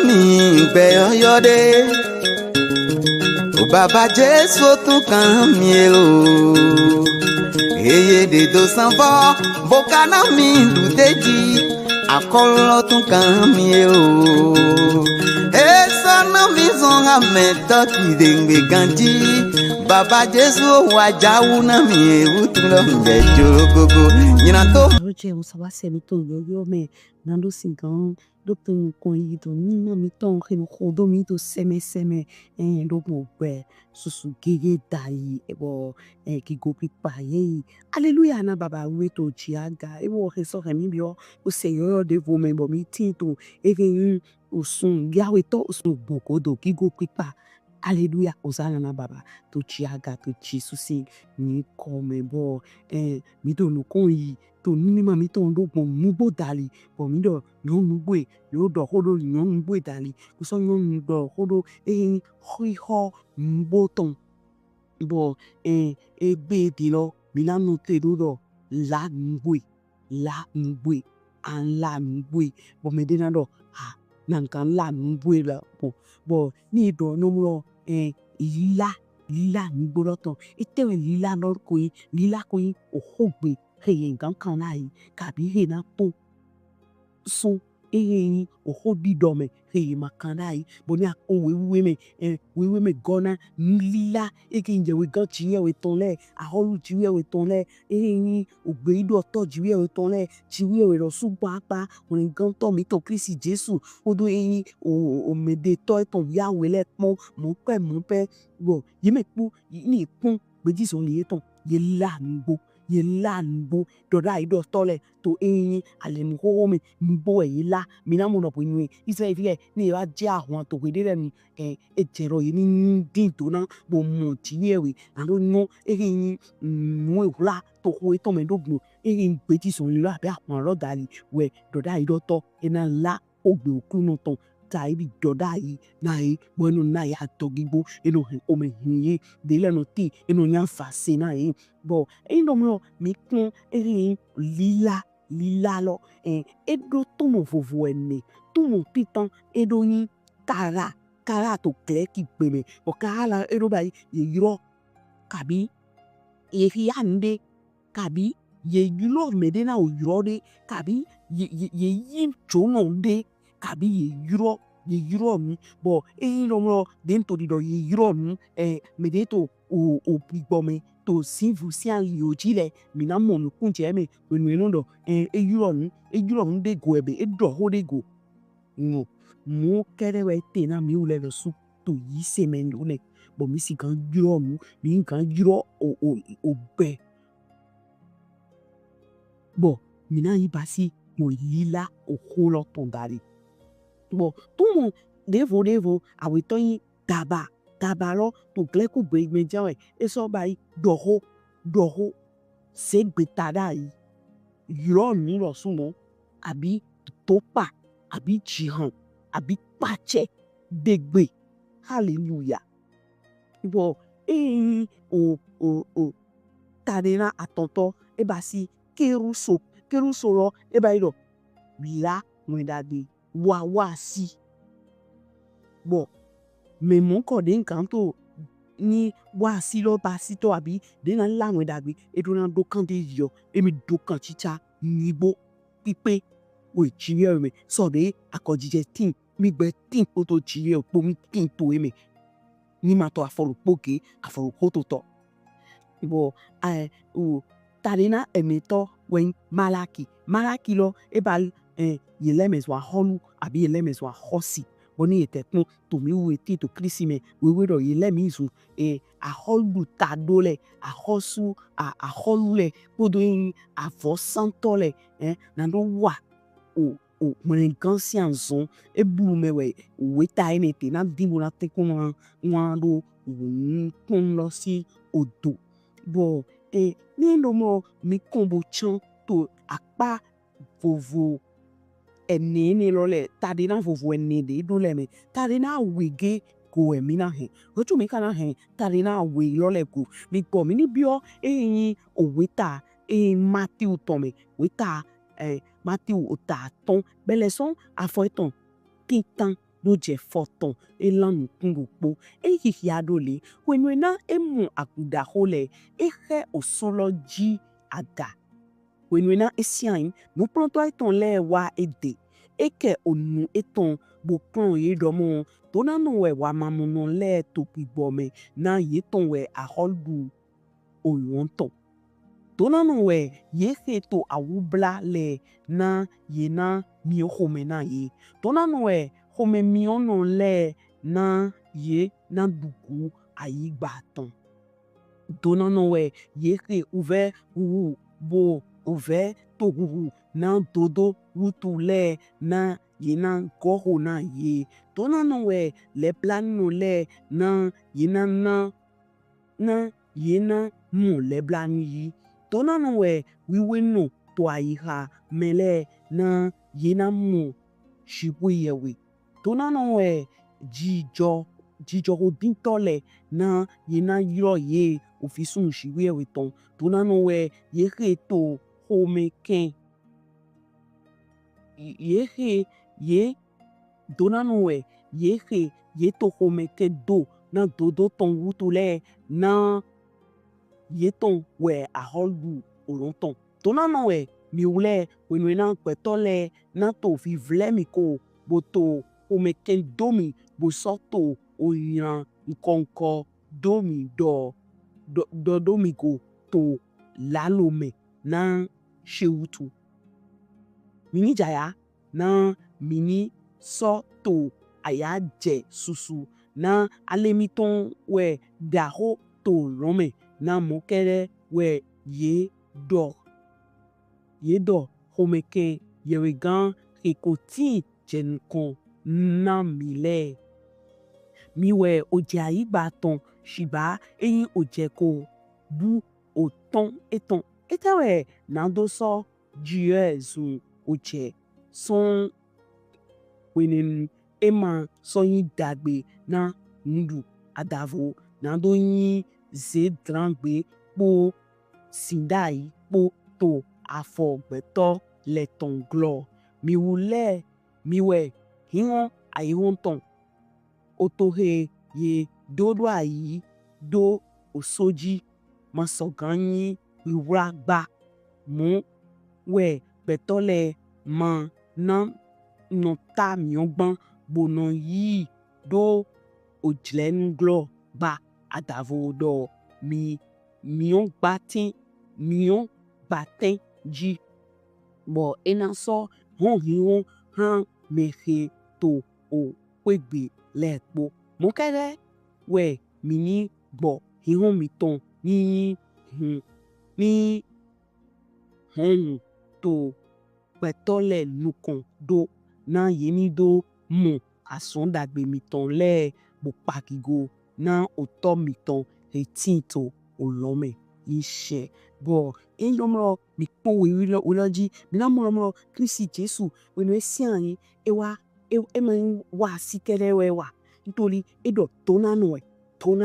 mi gbe oyode. O baba Jésù tún kàn mí o. Eye de do sanfọ, bokana mi duteji, akọlọ tún kàn mí o. Esana mi zon amẹtọ kìdèǹgbè ganji, baba Jésù wàjáwù náà mi ewu tún lọ njẹ jorogogo. Yìnyín tó. Roje usaba semi to yo me nando singan doctor kon yi to ni na mi ton khin khodo mi to seme do mo be susu gege dai ebo ki go pipa ye hallelujah na baba we to jiaga ebo he so mi bio o seyo de vo me bo mi tin to even osun yawe to osun bokodo ki go pipa. Hallelujah, Hosanna na baba to chiaga to chisusi ni komebo mi to no kon yi to ni ma mi to ndo pon mubo dali po mi do no nugbe yo do hodo no nugbe dali ko so yo do hodo hoi ho mbo ton bo be di lo mi na no te do la ngwe an la ngwe bo me de na do nan kan la ngwe la bo ni do no mo lila ní gbọ́dọ̀tàn ètèwé lila lọ́kùnrin lila kùnrin òhògbé heye nǹkan kan láàyè kàbí heye náà pọ̀ sún heye òhòbí dọ̀mẹ̀ heye màkàn láàyè bọ̀ ní àpò wíwé mi gọ́nà lila eke ìjẹ̀wé gan tìyẹ̀wé tán lẹ̀ àhọ́rù tìyẹ̀wé tán lẹ̀ heye ògbé ìdú ọ̀tọ̀ tìyẹ̀wé tán lẹ̀ tìyẹ̀wé lọ́sùn pàápàá òní gan tọ̀ mí tọ̀ Kristi Jésù odò heye òmèdè tọ́ ẹ̀tàn yàwé lẹ̀ pọ́n mọ̀ pẹ́ bo yeme pu ni pun beji so le ton ye la ngbo doda ido tole to eyin ale mu ho mi ngbo e la mi na mo no po ni Israel fi ni wa je àwọn to gbe de ni ejero yi ni din to na bo mo ti ni ewe ando no eyin mu la to ho to me dogbo eyin beji so le abi apon ro dali we doda ido to ena la ogbe okunu ton ibi doda yi na yi bueno na ya togibo eno ome hinye de leno ti eno nyan fase na yi bo endo mo mi kun lila lo edo to mo vovo ene to mo pitan edo yin kara to kle ki pe me o kala edo ba ye yiro kabi ye fi ande kabi ye yiro medena o yiro de kabi ye yin chono de kabi ye yuro mi bo lo mo dentro di do ye yuro mi me de to o pigbo me to sinvu sian yo jile mi na mo kunje me wenu do yuro mi de go ebe do ho de go no mo kere we te na mi ule lo su to yi se me no ne bo mi si kan yuro mi kan yuro o be bo mi na yi basi mo lila o holo tondari bo tout mon devo awito yin daba lo to gle ku gbe meja we eso ba yi doho se gbe tada yi yiro mi lo sumo àbí topa àbí jihan àbí pache degbe hallelujah bo o tadena atonto e ba si keruso lo e ba iro la mwedade wa si bo me mon ko de nkan to ni wa si lo ba si to abi de na la won dagbe e do na do kan de yo e mi do kan chicha ni bo pipe o chiye me so de akojije tin mi gbe tin to to chiye po mi tin to me ni ma to aforo poke aforo ko to bo o tarina emeto wen malaki lo e bal yelemes wa holu abi yelemes wa hosi boni etekun to mi wu eti to krisi me we ro yelemi isu a holu tadole a hosu a holule podo a fo santole na do wa o mwen kan si anzon e bulu me we ta enete na dibo na te kun wan do kun lo si odo bo ni lo mo mi kombo chan to apa vovo ene lole tadina vovo ene de do le me tadina wege ko emi na he oju mi kana he tadina we lole ko mi po mi ni bio eyin oweta Matthew tome weta Matthew ota ton beleson afo eton kitan do je foton elan kungupo e hihiadole wenwena emu akuda hole ehe osoloji aga wenwena esiain no pronto aiton le wa ede eke onu eton bo pron ye domo tona no we wa mamuno le to pigbome na ye ton we aholdu oyonton tona no we ye he to awubla le na ye na mi home na ye tona no we home mi ono le na ye na dugu ayi gbaton tona no we ye he uve wu bo uve to wu na dodo wutu le na ye na goho na ye tona no we le plan no le na ye na ye na mu le plan yi tona no we wiwe no to ayiha mele na ye na mu shibwe yewe tona no we jijo odintole na ye na yiro ye ofisun shibwe yewe ton tona no we ye he to home ken ye he ye tona no we ye he ye to home ke do na dodo ton wutule na ye ton we aholdu oronton tona no we mi ule wenwena kwetole na to fi vle mi ko bo to home ken domi bo soto oyan nkonko domi domi go to lalome na shewutu mini jaya na mini so to aya je susu na alemiton we daho to rome na mokere we ye do homeke yewe gan ekoti jenkon na mile miwe oje ayiba ton shiba eyin oje ko bu oton eton etewe na do so jiezu oje son wenen ema so yin dagbe na ndu adavo na do yin ze drangbe po sindai po to afogbeto le ton glo miwe hiwon ayiwon ton otohe ye dodo ayi do osoji masoganyi wiwra gba mu we betole ma na no ta miogban bono yi do ojlen glo gba adavo do mion baten ji bo ena so hon hiwon han mehe to o kwegbe lekpo mokere we mini gbo hiwon mi ton ni hon to petole nukon do na yeni do mo asondagbe mi ton le bo pakigo na oto mi ton etinto olome ishe bo enyomro mi pon we wiloji mi na mo Kristi Jesu wenu esian ewa emen wa sikere we wa nítorí edo tona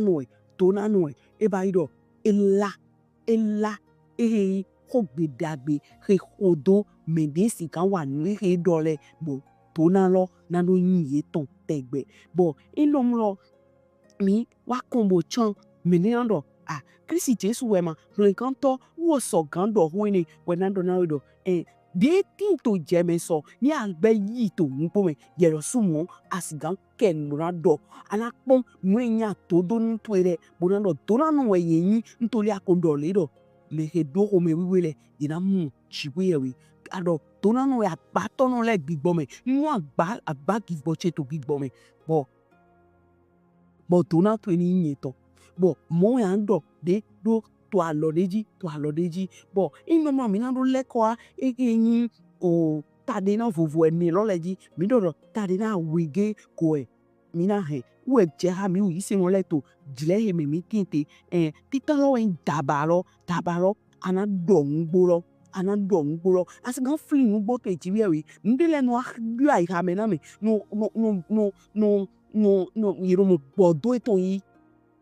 noe eba ido ela hogbedagbe he hodo medesi kan wa ni he dole bo tona lo na no yin ye ton tegbe bo ilomro mi wa kombo chan menando Kristi Jesu we ma renkanto wo so gando hoini wenando na do de tinto jeme so ni agbe yi to npo me yero sumo asigan ken murado anapon nwenya todo ntwere bonando tona no we yin ntori akondo le do le he do home wiwele dinamu chiwewe ado tona no we agbato no le gbigbo me nu agba gbigbo che to gbigbo me bo tona to ni yin to bo mo ya ndo de do to alodeji bo inomo mi na do leko yin o tade na vovo eni loleji mi do tade na wege ko mi na he we je ha mi wi se won le to jile he mi kinte titan lo en dabaro ana do ngboro asigan free ngbo to ejiwe we ndele no agba iha me na me no yiro mo bodo eton yi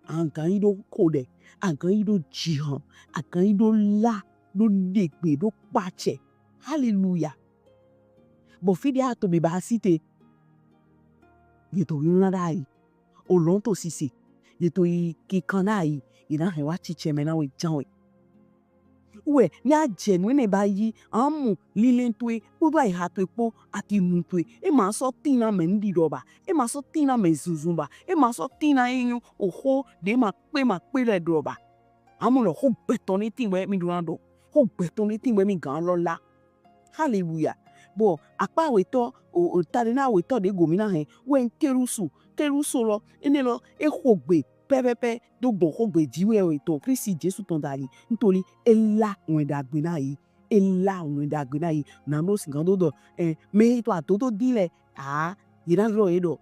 angan ido kode angan ido jihan angan ido la do degbe do pache hallelujah bo fidi ato be ba site yeto yuna dai olonto sisi yeto yi kikanai ina hewa chicheme na we janwe we ni ajenu ne ba yi amu lilentwe buba ihato epo ati nutwe e ma so tina me ndi roba e ma so tina me zuzumba e ma so tina enyu oho de ma pe le roba amu lo ho betoni tin we mi durando ho betoni tin we mi gan lola hallelujah bo apa we to o tare na we to de gomina he we kerusu lo ene lo e hogbe pepepe dogbo hogbe jiwe we to Kristi Jesu ton dali ntori ela won dagbe na yi na no singan do me to atoto dile ira ro edo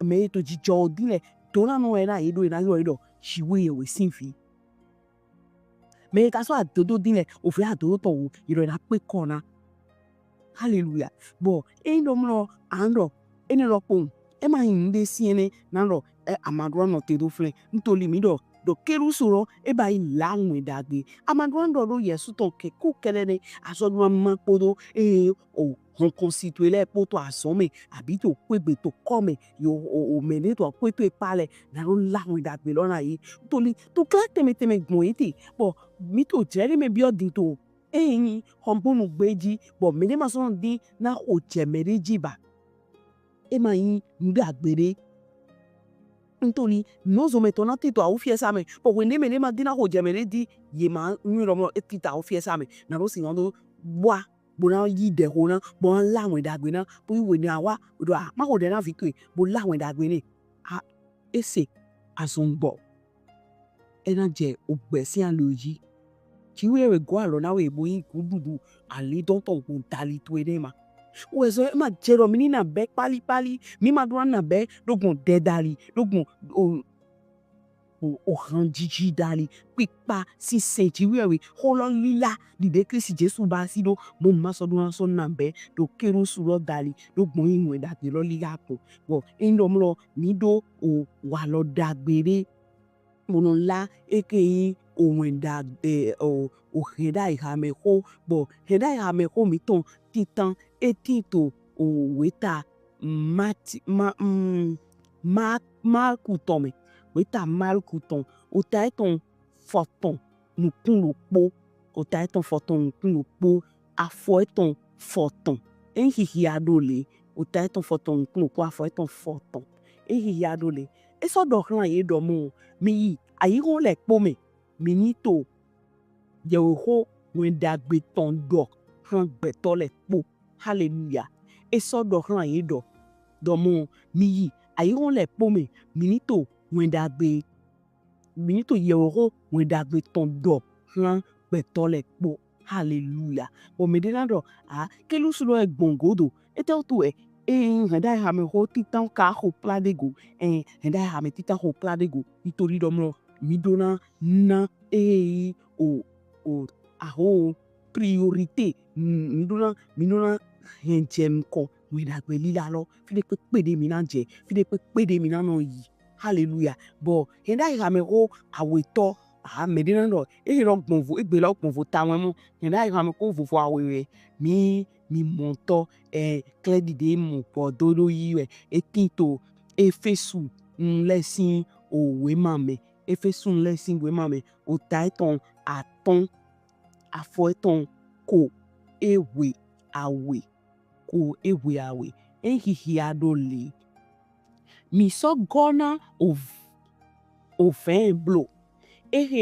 me to jijo dile to na no era edo ira ro edo shiwe we sinfi me ka so atoto dile o fe atoto to iro ira pe kona hallelujah bo endo mro ando ene lo pon e ma inde siene na ro amadro no te do fle ntoli mi do kerusuro e ba ila nwe dagbe amadro ndo do yesu to ke ku kelele aso do ma podo o hon constituer le poto asome abi to kwegbe to come yo o mene to kweto e pale na ro la nwe dagbe lo na yi ntoli to kla teme gbon iti bo mi to jere me bi odin to eyin hombunu gbeji bo mene ma so din na o jemere jiba e ma yin ndagbere ntoni nozo metona tito au fiesa me po wende mene ma dina ho jemere di ye ma nyiro mo etita au fiesa me na ro singando bwa bona yi de hona bon la wen dagbe na po we ni awa do ma ho de na victory bo la wen dagbe ni ese azonbo ena je ogbesi an loji ki we go alo na we bo yin kududu ali don ton ko dali to ede ma wezo ma jero mi na be pali mi ma do na be dogun de dali dogun o hanjiji dali pipa si senti we holo lila di de Kristi Jesu ba si do mo ma so do so na be do keru su lo dali dogun inwe da ti lo liga po bo indo mlo mi do o wa lo dagbere mono la eke ohun da o heda ihame ho bo heda ihame ho mi ton titan etito o weta ma kutome weta mal kuton o taiton foton nukun lo po o taiton foton nukun lo po afo eton foton enhihi adole o taiton foton nukun lo po afo eton foton enhihi adole eso do hran ye do mo mi ayi ho le po me minito ye ho wen dagbe ton do hran gbe to le po hallelujah eso do hran ye do mo mi ayi ho le po me minito wen dagbe minito ye ho wen dagbe ton do hran gbe to le po hallelujah o me de na do kelu su lo egbongodo ete o to henda ha me ho titan ka ho pladego henda ha me titan ho pladego nítorí do mo mi dona na aho priorité mi dona henjem ko we dagbe lila lo fi de pe de mi na je fi de pe de mi na no yi hallelujah bo henda ha me ho aweto me de na do ro gbonvo egbe lo gbonvo ta won mo henda ha me ko fofo awewe mi monto credit de mo po dodo yi we etinto efesu nlesin owe mame efesu nlesin we mame o taiton aton afo eton ko ewe awe enhihi adole mi so gona o fen blo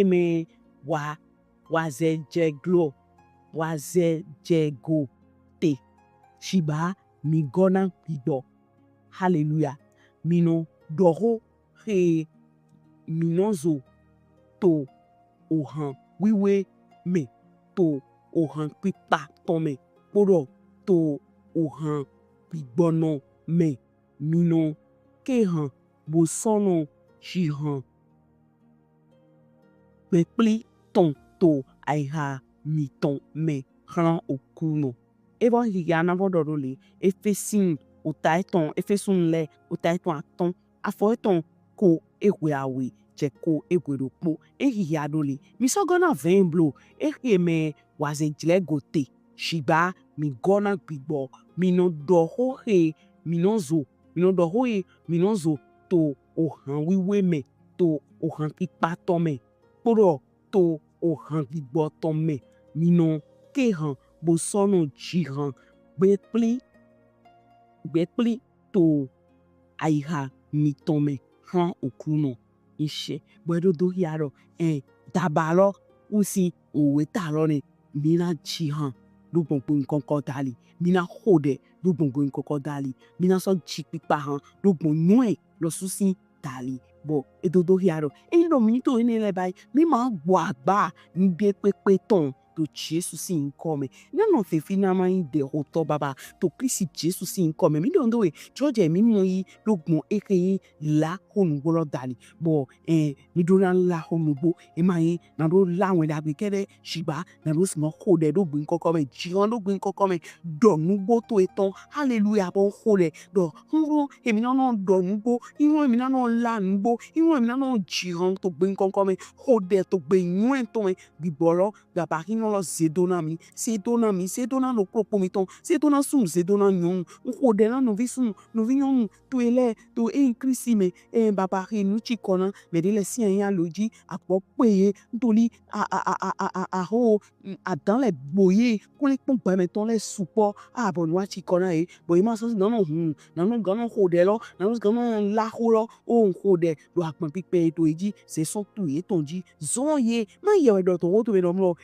me wa ze je go te shiba mi gona pido hallelujah mino doho he minozo to ohan wiwe me to ohan pipa to me poro to ohan pigbono me mino ke han bo sono shi han pepli ton to aiha mi ton me hran okuno ebon higa na vodoro le efesin o taiton efesun le o taiton aton afo eton ko ewe awe je ko ewe ropo ehihi adole mi so gona ven blo me waze jile gote shiba mi gona gbigbo mi no do ho he minonzo minondo hoe minonzo to ohan wiwe me to ohan pipa tome poro to ohan gbigbo tome minon ke han bo sono jihan gbepli to aiha mitome han okuno ishe bwedo do hiaro dabalo usi owetalo ne mina jihan ló gbogbo nǹkan kan dali mina hode ló gbogbo nǹkan kan dali mina so ji pipa han ló gbogbo ẹ̀ lọ sún sí dali bo edodo hiaro lo mi to ni le bai mi ma gbo agba ni bi pepe ton to Jésù sì ń kọ́ mi nínú fífi náà máa ń dẹ̀ ọ̀tọ̀ bàbá tó Kristi Jésù sì ń kọ́ mi mi dòndó e jọ́jẹ̀ mi mú yí lógun eke yín là ònùgbò lọ dàlí bọ̀ mi dúró náà là ònùgbò ẹ máa yín náà ló láwọn ẹ̀dá gbé kẹ́rẹ́ ṣìgbà náà ló sì mọ́ kó dẹ̀ ló gbìn kọ́kọ́ mi jìhàn ló gbìn kọ́kọ́ mi dọ̀nùgbò tó etán hallelujah bọ̀ kó dẹ̀ dọ̀ irun èmi náà dọ̀nùgbò irun èmi náà lànùgbò irun èmi náà jìhàn tó gbìn kọ́kọ́ mi kó dẹ̀ tó gbìn yún ẹ̀ tó mi gbìbọ̀rọ̀ gbàgbà kí lo zedona lo propo mi ton zedona sum zedona nyon o de na no visum no vinyon to ele to increase me baba ri nu chi kona me de le si yan loji apo peye ntoli ho adan le boye ko le pon pa me ton le supo bon wa chi kona bo ma so na no gana ho de lo na no gana la ho lo o ho de do apon pipe to eji se so tu ye tonji zon ye ma ye do to to me no lo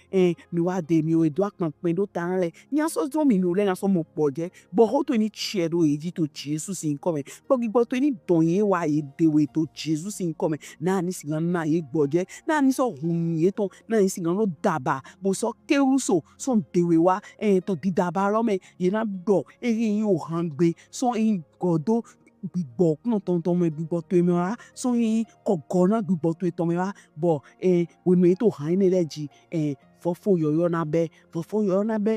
mi wa de mi o edo akpan do tan le ni aso to mi no le na so mo poje bo ho to ni che do eji to Jésù sin come bo gbo to ni don ye wa e de we to Jésù sin come na ni sin na ye gboje na ni so hun ye to na ni sin lo daba bo so keruso so de we wa to di daba lo me ye na do yin o han gbe so in godo gbigbo kun ton me gbigbo to mi wa so yin kokona gbigbo to mi wa bo we me to han ni leji fofo yoyo na be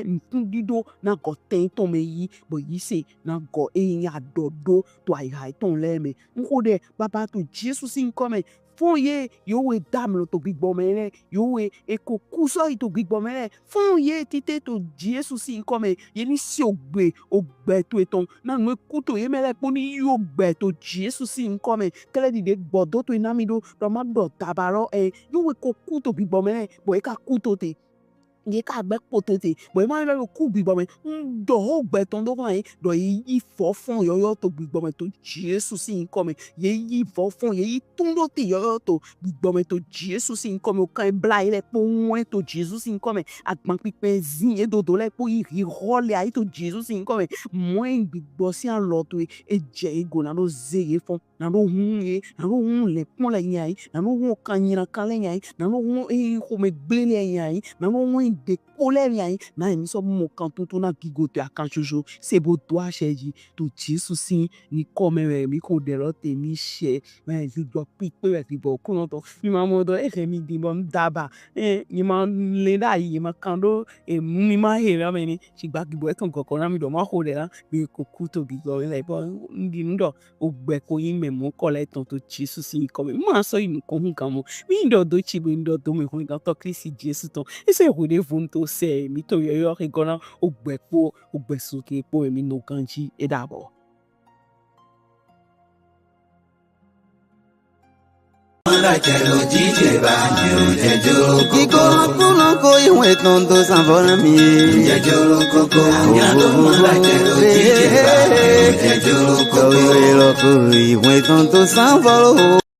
ntundido na go ten to me yi bo yi se na go adodo to ai ton le me nko de baba to Jésù sin come fún ye yo we damlo to gbigbo mere yo we ekokuso to gbigbo mere fún ye tite to Jésù sin come ye ni si ogbe to eton na nu eku to ye mere po ni yo gbe to Jésù sin come kele di de gbodo to inamido do ma do tabaro yo we koku to gbigbo mere bo e ka ku to te ye ka gbe potete bo ma lo ku gbigbo me do ho gbe ton do kan do yi fo fun yoyo to gbigbo me to Jésù sin come ye yi fo fun ye yi tun do ti yoyo to gbigbo me to Jésù sin come o kan bla ile po won to Jésù sin come agban pipe zin e dodo le po yi role ai to Jésù sin come mo gbigbo si an lo to je ego na lo zeye fun na lo hun le pon le yan na lo hun kan yin kan le yan na lo hun ko me gbe le yan na lo hun de colère yan na mi so mo kan tuntun na gigote akan jojo se bo to aseji to Jésù sin ni come mi ko de ro te mi se me ju gbo pipe we ti bo kun to mi ma mo do mi di bo daba ni ma le da yi ma kan do mi ma he ra me ni sigba gibo e kan kokon na mi do ma ho de la mi ko ku to bi go le bo ndi ndo ogbe ko yin me mo ko le ton to Jésù sin come ma so yin ko hun kan mo mi ndo do chi bo ndo do me hun kan to Kristi Jésù ton ese ho de vunto se mi to yo rigona ogbe soke po mi no kanji e dabo Kiko pulo ko iwe tondo sanvora mi jejoro koko iwe tondo sanvora